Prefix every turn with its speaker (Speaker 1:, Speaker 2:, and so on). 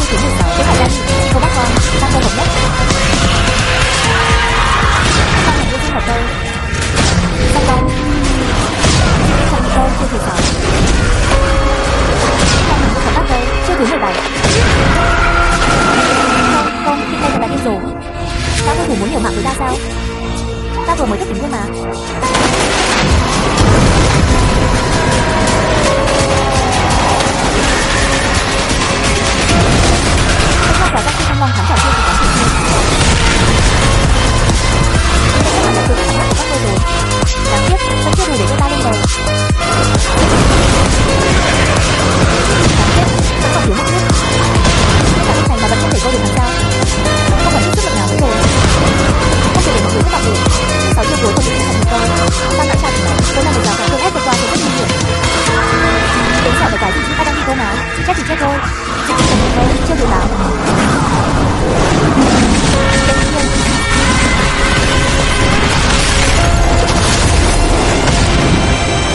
Speaker 1: Chi thứ 16 kế hoạch ra đi. Cô bác con, ta cô hợp nhất. Con hẹn vô sinh hợp cơ. Song công. Trong cơ chiêu thứ 6. Con hẹn vô hợp tác cơ chiêu thứ 17. Không, hiện nay thật là điên rồ. Ta vô thủ muốn liều mạng với ta sao? Ta vừa mới thức tỉnh thôi mà. Không phải khi Thăng Long thắng trò chơi thì có sự chơi. Đây là sự phản của các ngươi rồi. Đáng tiếc, vẫn chưa đủ để cho ta lên bờ. Đáng tiếc, vẫn còn thiếu một chút. Nhưng mà lúc này mà vẫn không thể vô được làm sao? Không còn chút sức lực nào nữa rồi. Không thể để mọi người thất vọng được. 6 chiêu cuối của những thành công ta đã chặn. Đây là một rào cản cưỡng ép vượt qua sự rất nguy hiểm. Đến sợ phải cái gì chứ ta đang đi cơ mà. Chết thì chết thôi. Chỉ cần thành công, chưa đủ lắm.